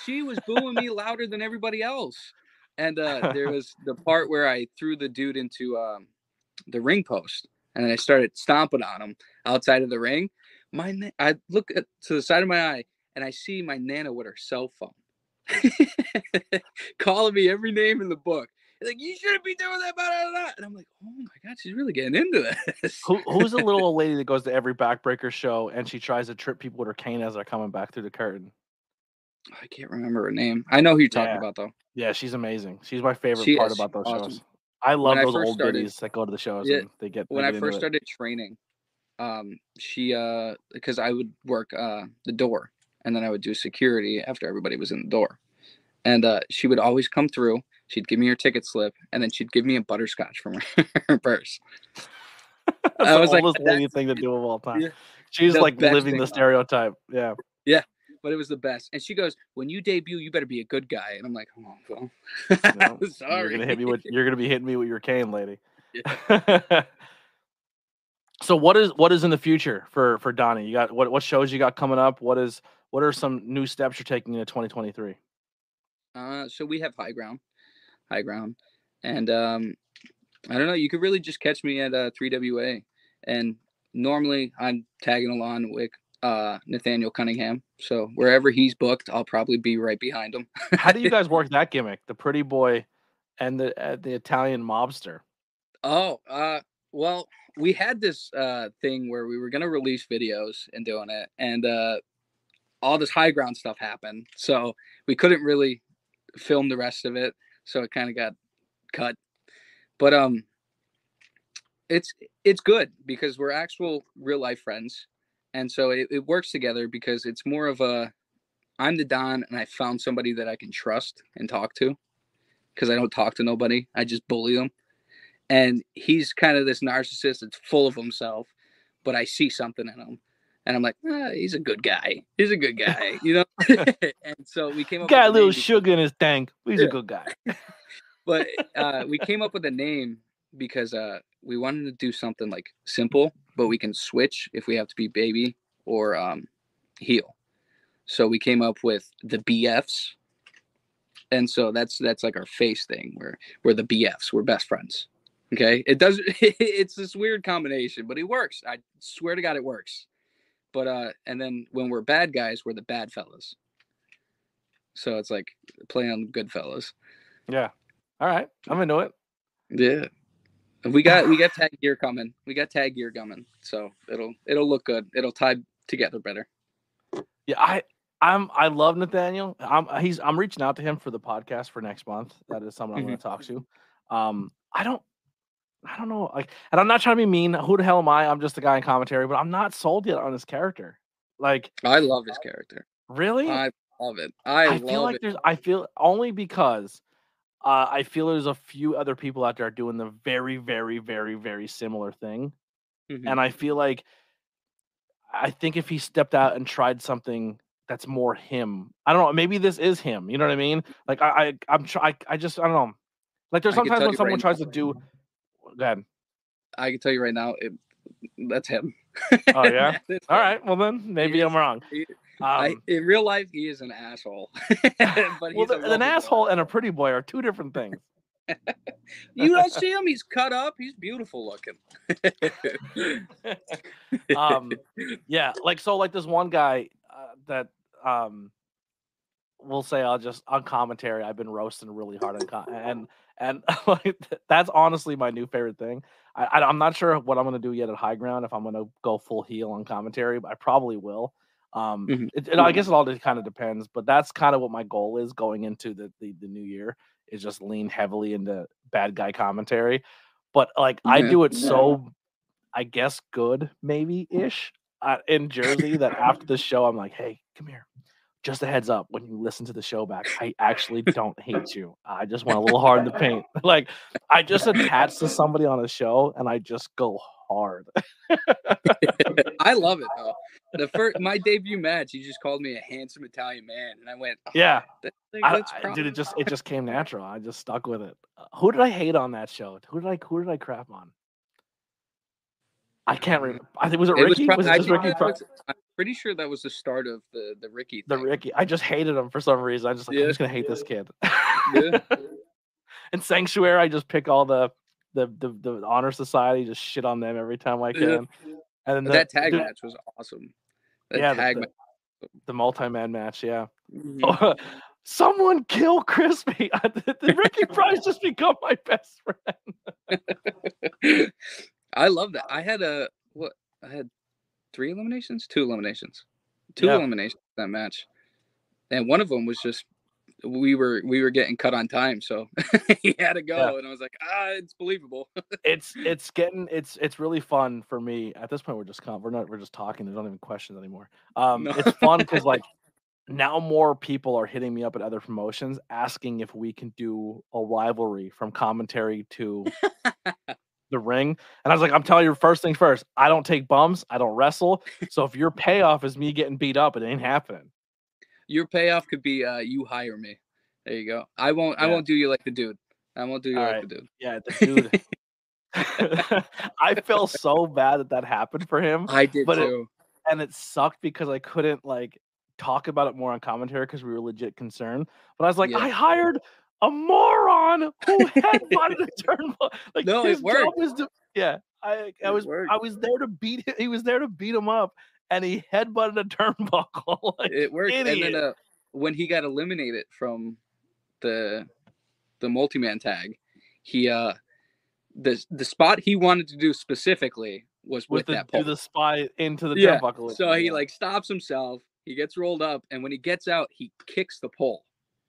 She was booing me louder than everybody else. And there was the part where I threw the dude into the ring post, and then I started stomping on him outside of the ring. I look to the side of my eye, and I see my Nana with her cell phone. Calling me every name in the book. Like, you shouldn't be doing that, blah, blah, blah. And I'm like, oh my God, she's really getting into this. Who's the little old lady that goes to every backbreaker show and she tries to trip people with her cane as they're coming back through the curtain? I can't remember her name. I know who you're talking about, though. Yeah, she's amazing. She's my favorite part about those shows. I love those old biddies that go to the shows and they get. When I first started training, she because I would work the door, and then I would do security after everybody was in the door, and she would always come through. She'd give me her ticket slip, and then she'd give me a butterscotch from her purse. That's I the was oldest like, lady thing to do of all time. Yeah, She's the like best living thing the about it. stereotype. Yeah. Yeah, but it was the best. And she goes, "When you debut, you better be a good guy." And I'm like, "Oh, well, No, sorry." You're gonna be hitting me with your cane, lady. Yeah. So what is in the future for Donny? You got what shows you got coming up? What are some new steps you're taking into 2023? So we have high ground, and I don't know. You could really just catch me at 3WA, and normally I'm tagging along with Nathaniel Cunningham. So wherever he's booked, I'll probably be right behind him. How do you guys work that gimmick? The pretty boy and the Italian mobster. Oh, well, we had this thing where we were gonna release videos and doing it, and all this high ground stuff happened, so we couldn't really film the rest of it. So it kind of got cut. But it's good because we're actual real life friends, and so it works together because it's more of a I'm the Don, and I found somebody that I can trust and talk to because I don't talk to nobody. I just bully them. And he's kind of this narcissist that's full of himself, but I see something in him. And I'm like, he's a good guy. He's a good guy, you know? And so we came up got with a little sugar in his tank. He's a good guy. But we came up with a name because we wanted to do something like simple, but we can switch if we have to be baby or heel. So we came up with the BFs. And so that's like our face thing. We're the BFs. We're best friends. Okay, it's this weird combination, but it works. I swear to God, it works. But and then when we're bad guys, we're the bad fellas. So it's like play on good fellas. Yeah. All right, I'm into it. Yeah, we got tag gear coming. So it'll look good. It'll tie together better. Yeah, I love Nathaniel. I'm reaching out to him for the podcast for next month. That is someone I'm going to talk to. I don't know, like, and I'm not trying to be mean. Who the hell am I? I'm just a guy in commentary, but I'm not sold yet on his character. Like, I love his character. Really? I love it. I feel only because I feel there's a few other people out there doing the very, very, very, very similar thing, and I feel like I think if he stepped out and tried something that's more him, I don't know. Maybe this is him. You know what I mean? Like I don't know. Like there's sometimes when someone tries to do. Go ahead. I can tell you right now, that's him. Oh yeah. All right. Well then, maybe I'm wrong. In real life, he is an asshole. But well, an asshole and a pretty boy are two different things. You don't see him? He's cut up. He's beautiful looking. Yeah. Like this one guy that we'll say on commentary, I've been roasting really hard and like, that's honestly my new favorite thing. I'm not sure what I'm going to do yet at High Ground, if I'm going to go full heel on commentary, but I probably will. I guess it all kind of depends, but that's kind of what my goal is going into the new year, is just lean heavily into bad guy commentary. But like I do it so, I guess, good maybe-ish in Jersey that after the show, I'm like, hey, come here. Just a heads up, when you listen to the show back, I actually don't hate you. I just went a little hard in the paint. Like, I just attach to somebody on a show and I just go hard. I love it though. My debut match, he just called me a handsome Italian man, and I went, yeah, dude, it just came natural. I just stuck with it. Who did I hate on that show? Who did I crap on? I can't remember. I think was it Ricky? Was it just Ricky? I'm pretty sure that was the start of the Ricky thing. The Ricky. I just hated him for some reason. I'm just gonna hate this kid. Yeah. In Sanctuary, I just pick all the honor society, just shit on them every time I can. Yeah. And then that tag match was awesome. The multi-man match. Yeah. Mm-hmm. Someone kill Crispy. The Ricky Price just become my best friend. I love that. I had 2 eliminations in that match, and one of them was just we were getting cut on time, so he had to go, and I was like, it's believable. it's really fun for me at this point. We're just talking. There's not even questions anymore. No. It's fun because like now more people are hitting me up at other promotions asking if we can do a rivalry from commentary to the ring. And I was like, I'm telling you, first things first, I don't take bumps. I don't wrestle. So if your payoff is me getting beat up, it ain't happening. Your payoff could be you hire me. There you go. I won't do you like the dude. I won't do you like the dude. Yeah, the dude. I felt so bad that happened for him. I did too. It sucked because I couldn't like talk about it more on commentary because we were legit concerned. But I was like, I hired a moron who headbutted a turnbuckle. Like, no, his it worked. job was to, I was there to beat him. He was there to beat him up, and he headbutted a turnbuckle. Like, it worked. Idiot. And then when he got eliminated from the multi-man tag, he the spot he wanted to do specifically was with that pole. Do the spy into the turnbuckle. So he like stops himself. He gets rolled up, and when he gets out, he kicks the pole.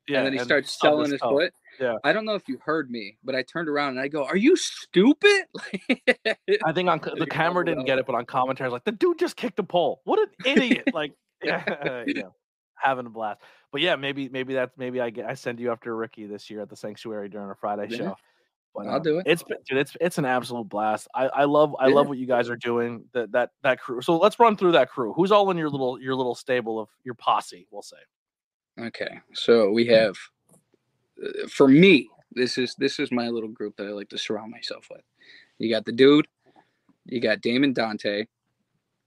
Yeah, and then he starts selling his foot. Yeah. I don't know if you heard me, but I turned around and I go, "Are you stupid?" I think on the camera didn't get it, but on commentary, like, the dude just kicked the pole. What an idiot! Like, having a blast. But yeah, maybe I send you after Ricky this year at the Sanctuary during a Friday show. But I'll do it. It's an absolute blast. I love what you guys are doing. That crew. So let's run through that crew. Who's all in your little stable of your posse? We'll say. Okay, so we have, for me, this is my little group that I like to surround myself with. You got the dude, you got Damon Dante,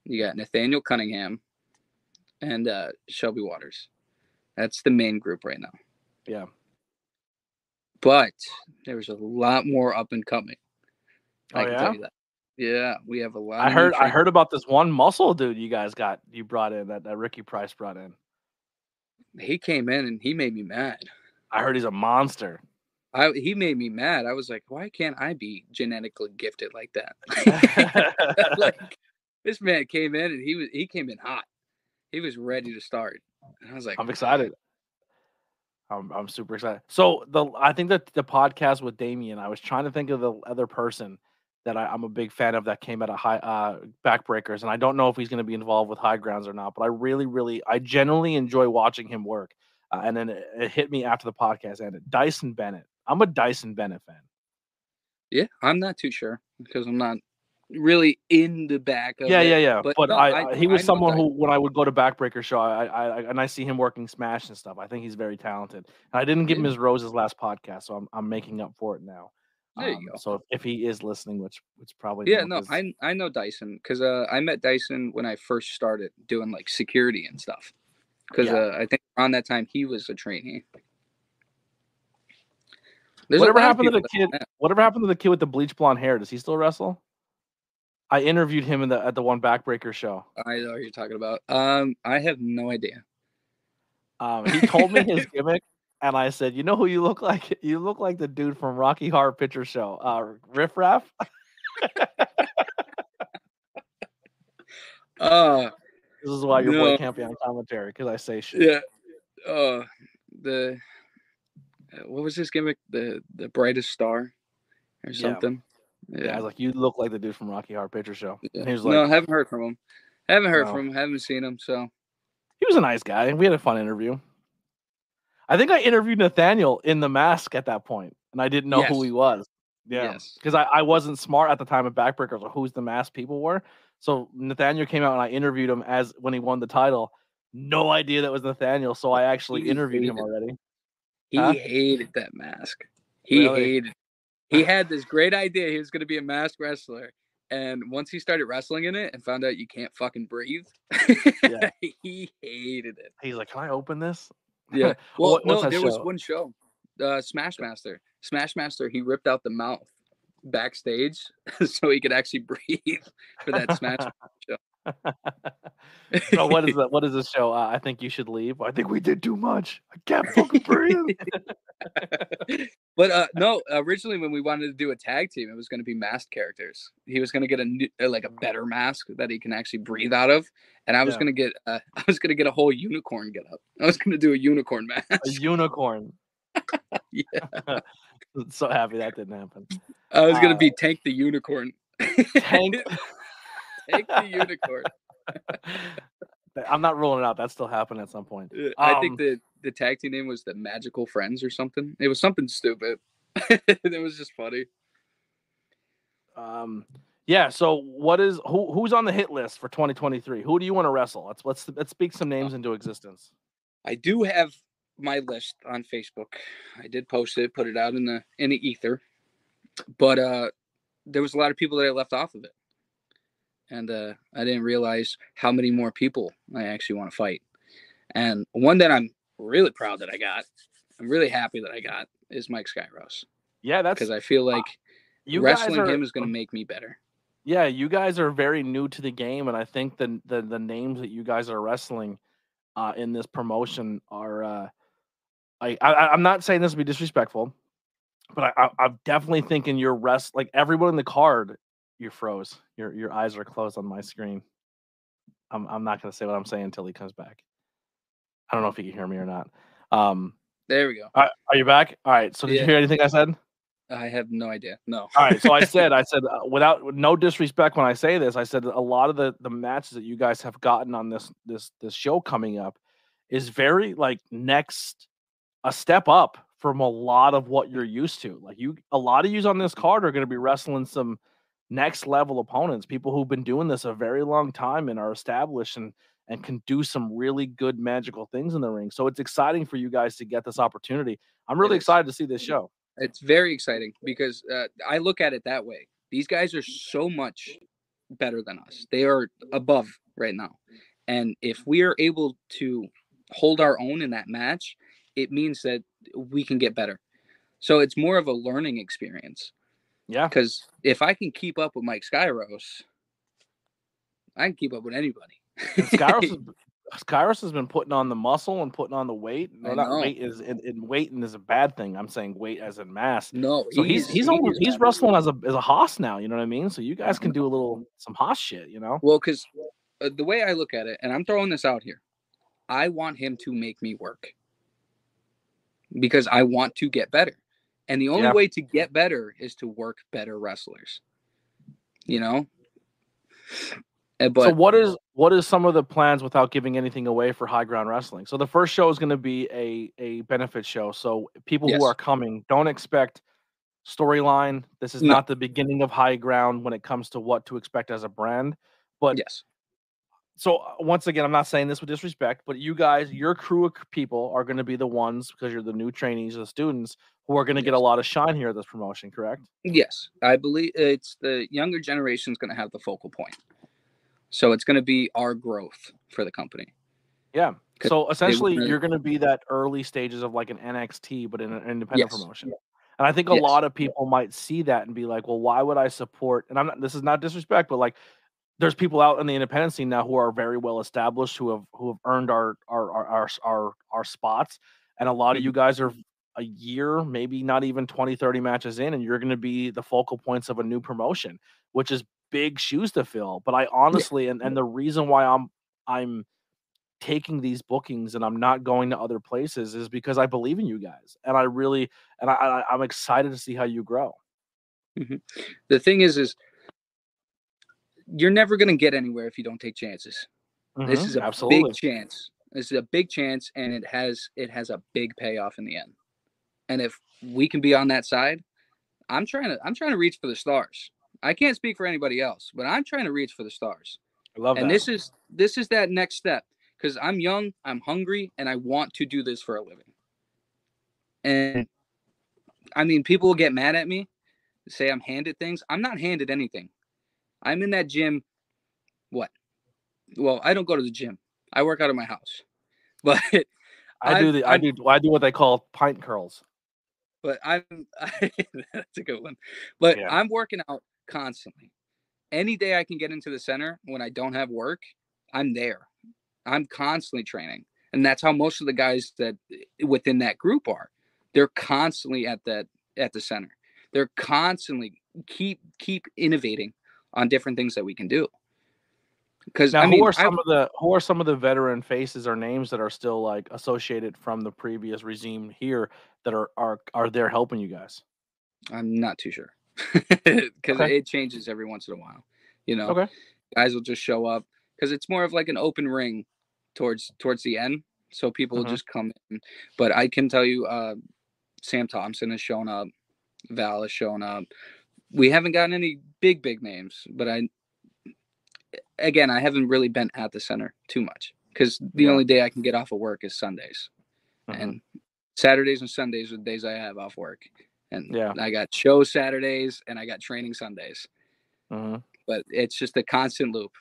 you got Nathaniel Cunningham, and Shelby Waters. That's the main group right now. Yeah. But there's a lot more up and coming. I can tell you that. Yeah, we have a lot. I heard about this one muscle dude you brought in that Ricky Price brought in. He came in and he made me mad. I heard he's a monster. He made me mad. I was like, why can't I be genetically gifted like that? Like, this man came in and he came in hot. He was ready to start. And I was like, I'm excited. I'm super excited. So I think that the podcast with Damien, I was trying to think of the other person that I'm a big fan of that came out of high backbreakers, and I don't know if he's going to be involved with high grounds or not. But I genuinely enjoy watching him work. And then it hit me after the podcast ended. Dyson Bennett. I'm a Dyson Bennett fan. Yeah, I'm not too sure because I'm not really in the back of it. Yeah. But no, he was someone who, when I would go to backbreaker show, I see him working Smash and stuff. I think he's very talented. And I didn't give him his roses last podcast, so I'm making up for it now. There you go. So if he is listening, which probably I know Dyson because I met Dyson when I first started doing like security and stuff. Because I think around that time he was a trainee. Whatever happened to the kid? Whatever happened to the kid with the bleach blonde hair? Does he still wrestle? I interviewed him at the one backbreaker show. I know what you're talking about. I have no idea. He told me his gimmick. And I said, you know who you look like? You look like the dude from Rocky Horror Picture Show, Riff Raff. This is why your boy can't be on commentary, because I say shit. Yeah. What was his gimmick? The brightest star or something? Yeah, I was like, you look like the dude from Rocky Horror Picture Show. Yeah. And he was like, no, I haven't heard from him. Haven't seen him, so. He was a nice guy. We had a fun interview. I think I interviewed Nathaniel in the mask at that point, and I didn't know who he was. Yeah, because I wasn't smart at the time of backbreakers or who's the mask people were. So Nathaniel came out and I interviewed him as when he won the title. No idea that was Nathaniel, so I actually interviewed him already. He hated that mask. Hated. He had this great idea. He was going to be a masked wrestler. And once he started wrestling in it and found out you can't fucking breathe, he hated it. He's like, can I open this? Yeah. Well, there was one show, Smash Master. Smash Master, he ripped out the mouth backstage so he could actually breathe for that Smash show. So what is this show? I think you should leave. I think we did too much. I can't fucking breathe. But no, originally when we wanted to do a tag team, it was going to be masked characters. He was going to get a better mask that he can actually breathe out of, and I was going to get a whole unicorn get up. I was going to do a unicorn mask. A unicorn. Yeah. So happy that didn't happen. I was going to be Tank the Unicorn. Tank the Unicorn. I'm not ruling it out. That still happened at some point. I think the tag team name was the Magical Friends or something. It was something stupid. It was just funny. Yeah. So who's on the hit list for 2023? Who do you want to wrestle? Let's speak some names into existence. I do have my list on Facebook. I did post it, put it out in the ether, but there was a lot of people that I left off of it, and I didn't realize how many more people I actually want to fight. And one that I'm really proud that I got, I'm really happy that I got, is Mike Skyros. Yeah, that's because I feel like wrestling him is going to make me better. Yeah, you guys are very new to the game, and I think the names that you guys are wrestling in this promotion are. I'm not saying this to be disrespectful, but I'm definitely thinking you're like everyone in the card. You froze. Your eyes are closed on my screen. I'm not going to say what I'm saying until he comes back. I don't know if he can hear me or not. There we go. Are you back? All right. So did you hear anything I said? I have no idea. No. All right. So I said without no disrespect when I say this, I said a lot of the matches that you guys have gotten on this show coming up is very like a step up from a lot of what you're used to. Like a lot of yous on this card are going to be wrestling some next level opponents, people who've been doing this a very long time and are established and can do some really good magical things in the ring. So it's exciting for you guys to get this opportunity. I'm really excited to see this show. It's very exciting because I look at it that way. These guys are so much better than us. They are above right now. And if we are able to hold our own in that match, it means that we can get better. So it's more of a learning experience. Yeah. Because if I can keep up with Mike Skyros, I can keep up with anybody. Skyros has been putting on the muscle and putting on the weight. No, not weight is in weight and is a bad thing. I'm saying weight as in mass. No, so he's wrestling as a hoss now. You know what I mean? So you guys can do some hoss shit. You know? Well, because the way I look at it, and I'm throwing this out here, I want him to make me work because I want to get better, and the only way to get better is to work better wrestlers. You know. But, so what is some of the plans without giving anything away for High Ground Wrestling? So the first show is going to be a benefit show. So people who are coming, don't expect storyline. This is not the beginning of High Ground when it comes to what to expect as a brand. But so once again, I'm not saying this with disrespect, but you guys, your crew of people are going to be the ones, because you're the new trainees, the students, who are going to get a lot of shine here at this promotion, correct? Yes. I believe it's the younger generation is going to have the focal point. So it's going to be our growth for the company. Yeah. So essentially, you're going to be that early stages of like an NXT, but in an independent promotion. And I think a lot of people might see that and be like, well, why would I support? And this is not disrespect, but like there's people out in the independent scene now who are very well established, who have earned our spots. And a lot of you guys are a year, maybe not even 20, 30 matches in, and you're going to be the focal points of a new promotion, which is big shoes to fill. But I honestly, and the reason why I'm taking these bookings and I'm not going to other places is because I believe in you guys, and I'm excited to see how you grow. Mm-hmm. The thing is you're never going to get anywhere if you don't take chances. Mm-hmm. This is a big chance. This is a big chance, and it has a big payoff in the end. And if we can be on that side, I'm trying to reach for the stars. I can't speak for anybody else, but I'm trying to reach for the stars. I love that. And this is that next step, because I'm young, I'm hungry, and I want to do this for a living. And I mean, people will get mad at me, say I'm handed things. I'm not handed anything. I'm in that gym. What? Well, I don't go to the gym. I work out of my house. But I do what they call pint curls. But that's a good one. But I'm working out constantly. Any day I can get into the center when I don't have work, I'm there. I'm constantly training. And that's how most of the guys that within that group are. They're constantly at the center. They're constantly keep innovating on different things that we can do. Because who are some of the veteran faces or names that are still like associated from the previous regime here that are there helping you guys? I'm not too sure because it changes every once in a while. You know, guys will just show up because it's more of like an open ring towards the end, so people will Mhm. just come in. But I can tell you, Sam Thompson has shown up, Val has shown up. We haven't gotten any big names, but I haven't really been at the center too much because the only day I can get off of work is Sundays, and Saturdays and Sundays are the days I have off work, and I got shows Saturdays and I got training Sundays. But it's just a constant loop.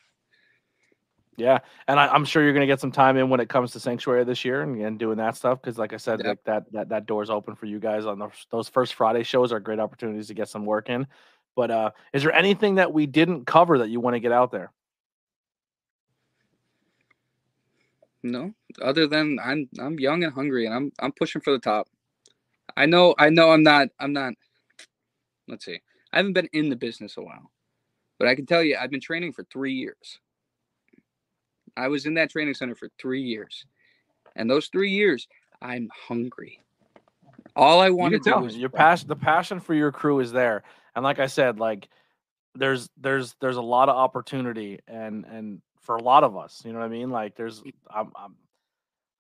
Yeah, and I'm sure you're going to get some time in when it comes to Sanctuary this year and doing that stuff because, like I said, like that door's open for you guys on those first Friday shows are great opportunities to get some work in. But is there anything that we didn't cover that you want to get out there? No, other than I'm young and hungry and I'm pushing for the top. I know I'm not. Let's see. I haven't been in the business a while, but I can tell you I've been training for 3 years. I was in that training center for 3 years, and those 3 years I'm hungry. All I want to do is the passion for your crew is there, and like I said, like there's a lot of opportunity and for a lot of us, you know what I mean? Like I'm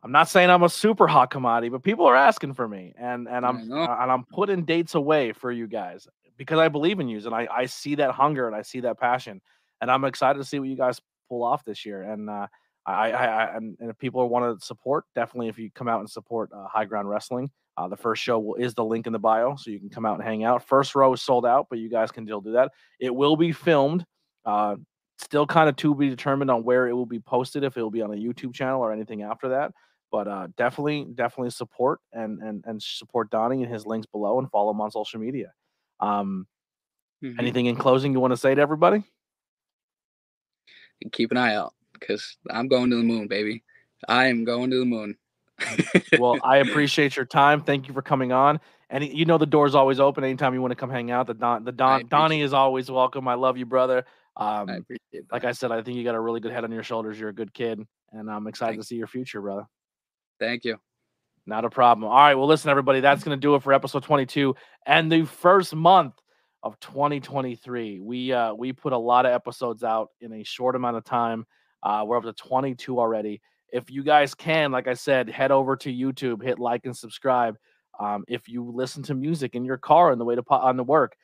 not saying I'm a super hot commodity, but people are asking for me, and I'm putting dates away for you guys because I believe in you, and I see that hunger and I see that passion, and I'm excited to see what you guys pull off this year. And and if people want to support, definitely if you come out and support High Ground Wrestling, the first show is the link in the bio, so you can come out and hang out. First row is sold out, but you guys can still do that. It will be filmed. Still kind of to be determined on where it will be posted, if it will be on a YouTube channel or anything after that. But definitely support and support Donny and his links below and follow him on social media. Anything in closing you want to say to everybody? Keep an eye out because I'm going to the moon, baby. I am going to the moon. Well, I appreciate your time. Thank you for coming on. And the door's always open anytime you want to come hang out. Donny is always welcome. I love you, brother. I appreciate that. Like I said, I think you got a really good head on your shoulders. You're a good kid, and I'm excited to see your future, brother. Thank you. Not a problem. All right. Well, listen, everybody, that's going to do it for episode 22 and the first month of 2023. We put a lot of episodes out in a short amount of time. We're up to 22 already. If you guys can, like I said, head over to YouTube, hit like and subscribe. If you listen to music in your car on the way on the work,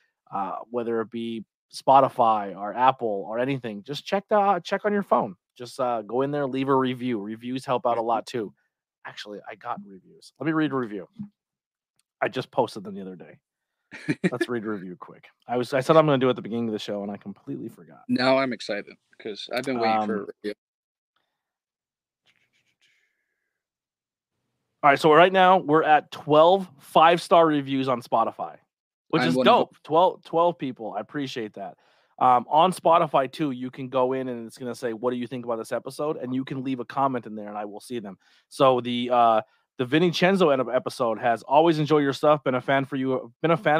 whether it be Spotify or Apple or anything, just check on your phone. Just go in there, leave a review. Reviews help out a lot too. Actually, I got reviews. Let me read a review. I just posted them the other day. Let's read a review quick. I said I'm going to do it at the beginning of the show, and I completely forgot. Now I'm excited because I've been waiting for a review. All right, so right now we're at 12 5-star reviews on Spotify, which is dope. 12 people. I appreciate that. On Spotify too, you can go in and it's going to say, what do you think about this episode? And you can leave a comment in there and I will see them. So the Vincenzo episode has always enjoyed your stuff. Been a fan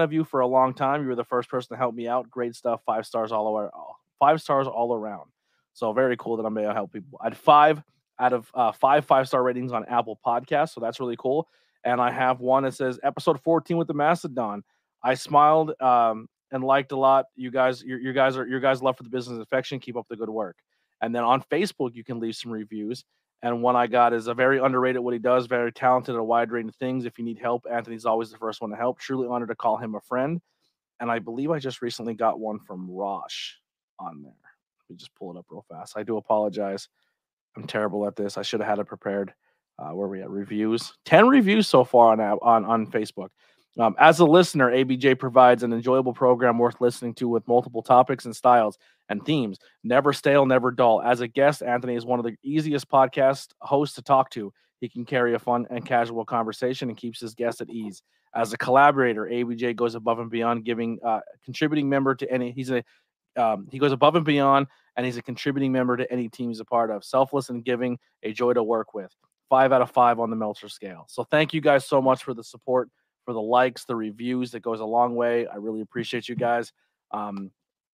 of you for a long time. You were the first person to help me out. Great stuff. 5 stars all around. 5 stars all around. So very cool that I'm able to help people. I had 5 out of 5 5-star ratings on Apple Podcasts. So that's really cool. And I have one that says episode 14 with the Mastodon. I smiled, and liked a lot. You guys love for the business affection. Keep up the good work. And then on Facebook, you can leave some reviews. And one I got is a very underrated what he does, very talented at a wide range of things. If you need help, Anthony's always the first one to help. Truly honored to call him a friend. And I believe I just recently got one from Rosh on there. Let me just pull it up real fast. I do apologize. I'm terrible at this. I should have had it prepared. Where are we at? Reviews. 10 reviews so far on Facebook. As a listener, ABJ provides an enjoyable program worth listening to with multiple topics and styles and themes. Never stale, never dull. As a guest, Anthony is one of the easiest podcast hosts to talk to. He can carry a fun and casual conversation and keeps his guests at ease. As a collaborator, ABJ goes above and beyond, contributing member to any. He goes above and beyond, and he's a contributing member to any team he's a part of. Selfless and giving, a joy to work with. 5 out of 5 on the Meltzer scale. So thank you guys so much for the support, for the likes, the reviews. That goes a long way. I really appreciate you guys.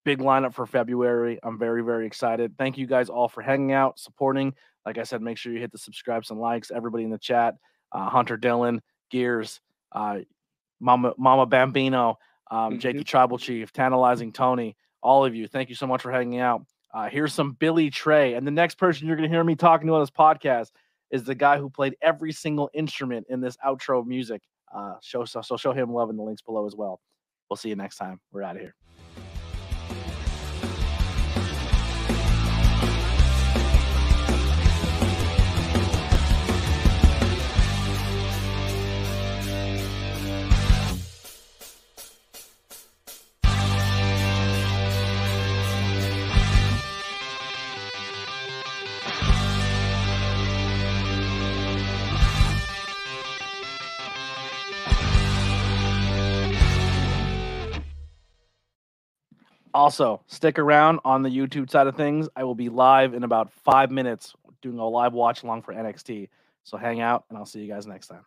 Big lineup for February. I'm very, very excited. Thank you guys all for hanging out, supporting. Like I said, make sure you hit the subscribes and likes. Everybody in the chat, Hunter Dillon, Gears, Mama Bambino, Jakey Tribal Chief, Tantalizing Tony, all of you. Thank you so much for hanging out. Here's some Billy Trey. And the next person you're going to hear me talking to on this podcast is the guy who played every single instrument in this outro music. Show him love in the links below as well. We'll see you next time. We're out of here. Also, stick around on the YouTube side of things. I will be live in about 5 minutes doing a live watch along for NXT. So hang out, and I'll see you guys next time.